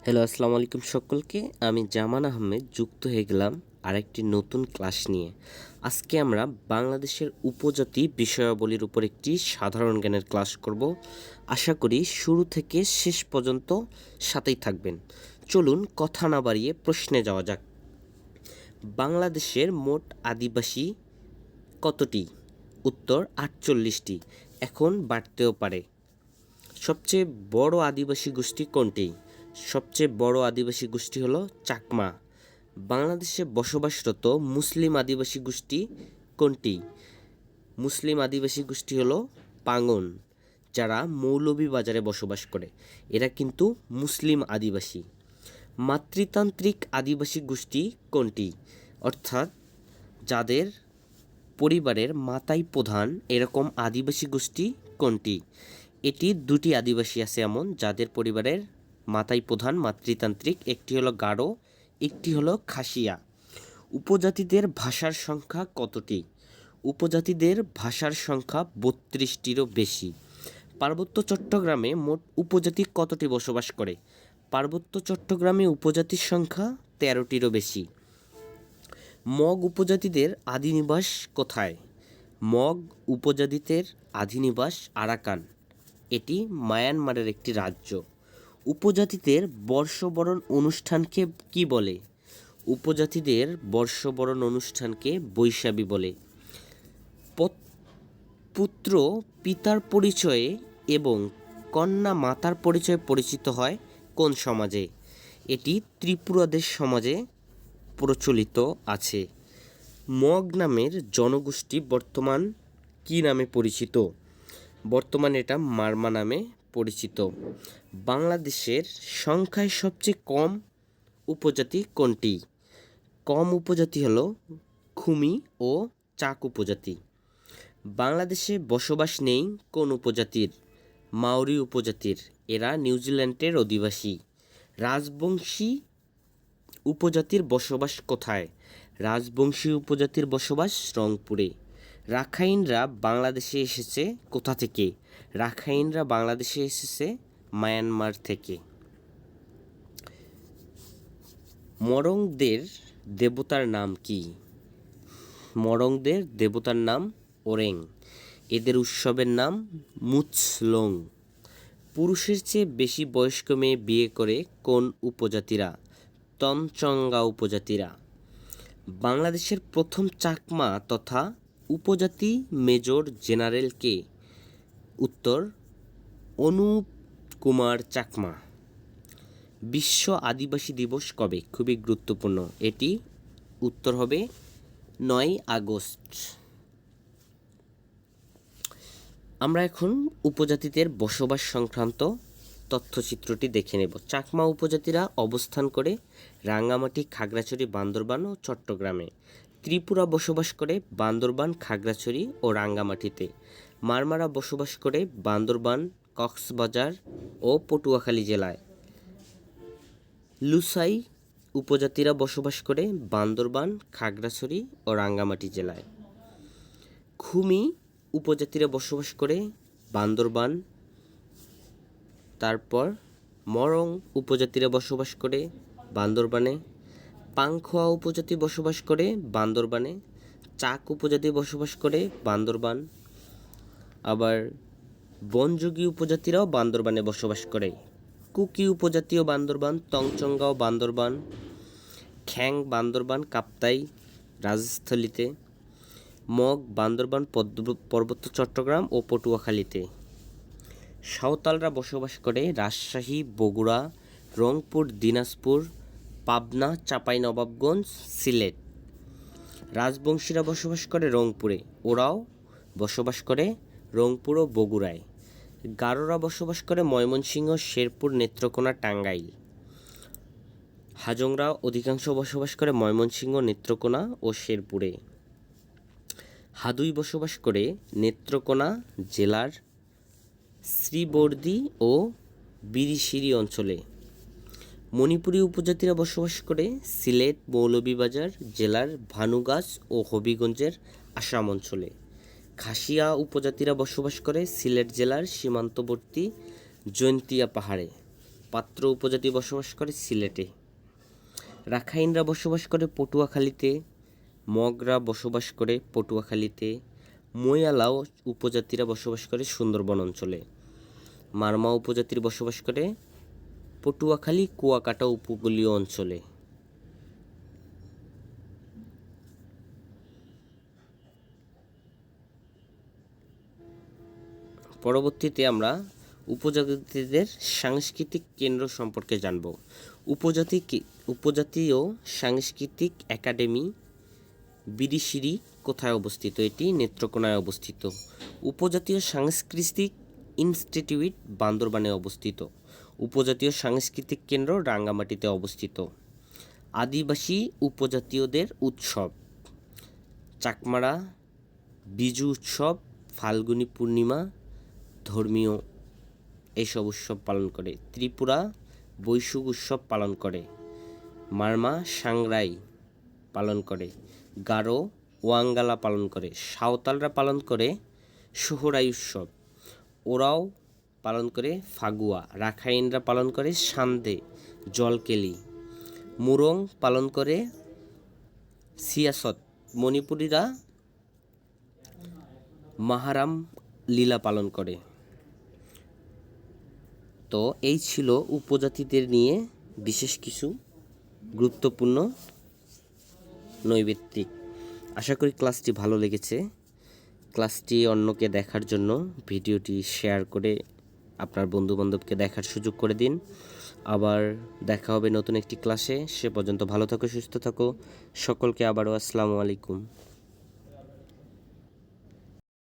Hello, আসসালামু আলাইকুম সকলকে। আমি জামান আহমেদ যুক্ত হয়ে গেলাম আরেকটি নতুন ক্লাস নিয়ে। আজকে আমরা বাংলাদেশের উপজাতি বিষয়াবলীর উপর একটি সাধারণ জ্ঞানের ক্লাস করব। আশা করি শুরু থেকে শেষ পর্যন্ত সাথেই থাকবেন। চলুন কথা না বাড়িয়ে প্রশ্নে যাওয়া যাক। বাংলাদেশের মোট আদিবাসী কতটি? উত্তর 48টি। এখন বাড়তেও পারে। সবচেয়ে বড় আদিবাসী গোষ্ঠী কোনটি? সবচেয়ে বড় আদিবাসী গোষ্ঠী হলো চাকমা। বাংলাদেশে বসবাসরত মুসলিম আদিবাসী গোষ্ঠী কোনটি? মুসলিম আদিবাসী গোষ্ঠী হলো পাঙ্গন, যারা মৌলভীবাজারে বসবাস করে। এরা কিন্তু মুসলিম আদিবাসী। মাতৃতান্ত্রিক আদিবাসী গোষ্ঠী কোনটি? অর্থাৎ যাদের পরিবারের মাতাই প্রধান, এরকম আদিবাসী গোষ্ঠী কোনটি? এটি দুটি আদিবাসী আছে এমন যাদের পরিবারের মাতাই প্রধান মাতৃতান্ত্রিক, একটি হলো গারো, একটি হলো খাসিয়া। উপজাতিদের ভাষার সংখ্যা কতটি? উপজাতিদের ভাষার সংখ্যা 32টিরও বেশি। পার্বত্য চট্টগ্রামে মোট উপজাতি কতটি বসবাস করে? পার্বত্য চট্টগ্রামে উপজাতির সংখ্যা 13টিরও বেশি। মগ উপজাতিদের আদিনিবাস কোথায়? মগ উপজাতিদের আদিনিবাস আরাকান। এটি মায়ানমারের একটি রাজ্য। উপজাতিদের বর্ষবরণ অনুষ্ঠানকে কি বলে? উপজাতিদের বর্ষবরণ অনুষ্ঠানকে বৈশাখী বলে। পুত্র পিতার পরিচয়ে এবং কন্যা মাতার পরিচয়ে পরিচিত হয় কোন সমাজে? এটি ত্রিপুরাদের সমাজে প্রচলিত আছে। মগ নামের জনগোষ্ঠী বর্তমান কি নামে পরিচিত? বর্তমানে এটা মারমা নামে পরিচিত। বাংলাদেশের সংখ্যায় সবচেয়ে কম উপজাতি কোনটি? কম উপজাতি হলো খুমি ও চাক উপজাতি। বাংলাদেশে বসবাস নেই কোন উপজাতির? মাওরি উপজাতির। এরা নিউজিল্যান্ডের অধিবাসী। রাজবংশী উপজাতির বসবাস কোথায়? রাজবংশী উপজাতির বসবাস রংপুরে। রাখাইনরা বাংলাদেশে এসেছে কোথা থেকে? রাখাইনরা বাংলাদেশে এসেছে মায়ানমার থেকে। মরংদের দেবতার নাম কি? মরংদের দেবতার নাম ওরেং। এদের উৎসবের নাম মুৎসলং। পুরুষের চেয়ে বেশি বয়স্ক মেয়ে বিয়ে করে কোন উপজাতিরা? তঞ্চঙ্গা উপজাতিরা। বাংলাদেশের প্রথম চাকমা তথা উপজাতি মেজর জেনারেল কে? উত্তর অনুপ কুমার চাকমা। বিশ্ব আদিবাসী দিবস কবে? খুবই গুরুত্বপূর্ণ এটি। উত্তর হবে 9 আগস্ট। আমরা এখন উপজাতিদের বসবাস সংক্রান্ত তথ্যচিত্রটি দেখে নেব। চাকমা উপজাতিরা অবস্থান করে রাঙ্গামাটি, খাগড়াছড়ি, বান্দরবান ও চট্টগ্রামে। ত্রিপুরা বসবাস করে বান্দরবান, খাগড়াছড়ি ও রাঙ্গামাটিতে। মারমারা বসবাস করে বান্দরবান, কক্সবাজার ও পটুয়াখালী জেলায়। লুসাই উপজাতিরা বসবাস করে বান্দরবান, খাগড়াছড়ি ও রাঙ্গামাটি জেলায়। খুমি উপজাতিরা বসবাস করে বান্দরবান। তারপর মরং উপজাতিরা বসবাস করে বান্দরবানে। পাংখোয়া উপজাতি বসবাস করে বান্দরবানে। চাক উপজাতি বসবাস করে বান্দরবান। আবার বনযোগী উপজাতিরাও বান্দরবানে বসবাস করে। কুকি উপজাতিও বান্দরবান, তংচঙ্গাও বান্দরবান, খ্যাং বান্দরবান, কাপ্তাই রাজস্থলীতে। মগ বান্দরবান, পার্বত্য চট্টগ্রাম ও পটুয়াখালীতে। সাঁওতালরা বসবাস করে রাজশাহী, বগুড়া, রংপুর, দিনাজপুর, পাবনা, চাঁপাইনবাবগঞ্জ, সিলেট। রাজবংশীরা বসবাস করে রংপুরে। ওরাও বসবাস করে রংপুর ও বগুড়ায়। গারোরা বসবাস করে ময়মনসিংহ, শেরপুর, নেত্রকোনা, টাঙ্গাইল। হাজংরা অধিকাংশ বসবাস করে ময়মনসিংহ, নেত্রকোনা ও শেরপুরে। হাদুই বসবাস করে নেত্রকোনা জেলার শ্রীবর্দী ও বিরিশিরি অঞ্চলে। মণিপুরী উপজাতিরা বসবাস করে সিলেট, মৌলভীবাজার জেলার ভানুগাছ ও হবিগঞ্জের আসাম অঞ্চলে। খাসিয়া উপজাতিরা বসবাস করে সিলেট জেলার সীমান্তবর্তী জৈন্তিয়া পাহাড়ে। পাত্র উপজাতি বসবাস করে সিলেটে। রাখাইনরা বসবাস করে পটুয়াখালীতে। মগরা বসবাস করে পটুয়াখালীতে। ময়ালাও উপজাতিরা বসবাস করে সুন্দরবন অঞ্চলে। মারমা উপজাতির বসবাস করে পটুয়াখালী কুয়াকাটা উপকূলীয় অঞ্চলে। পরবর্তীতে আমরা উপজাতিদের সাংস্কৃতিক কেন্দ্র সম্পর্কে জানব। উপজাতীয় সাংস্কৃতিক একাডেমি বিরিশিরি কোথায় অবস্থিত? এটি নেত্রকোনায় অবস্থিত। উপজাতীয় সাংস্কৃতিক ইনস্টিটিউট বান্দরবানে অবস্থিত। উপজাতীয় সাংস্কৃতিক কেন্দ্র রাঙ্গামাটিতে অবস্থিত। আদিবাসী উপজাতীয়দের উৎসব চাকমারা বিজু উৎসব, ফাল্গুনী পূর্ণিমা, ধর্মীয় এইসব উৎসব পালন করে। ত্রিপুরা বৈশুক উৎসব পালন করে। মারমা সাংরাই পালন করে। গারো ওয়াঙ্গালা পালন করে। সাঁওতালরা পালন করে সোহরাই উৎসব। ওরাও পালন করে ফাগুয়া। রাখাইনরা পালন করে সান্দে জলকেলি। মুরং পালন করে সিয়াসত। মণিপুরীরা মাহারাম লীলা পালন করে। তো এই ছিল উপজাতিদের নিয়ে বিশেষ কিছু গুরুত্বপূর্ণ নৈবেত্তিক। আশা করি ক্লাসটি ভালো লেগেছে। ক্লাসটি অন্যকে দেখার জন্য ভিডিওটি শেয়ার করে আপনার বন্ধুবান্ধবকে দেখার সুযোগ করে দিন। আবার দেখা হবে নতুন একটি ক্লাসে। সে পর্যন্ত ভালো থাকো, সুস্থ থাকো। সকলকে আবারও আসসালামু আলাইকুম।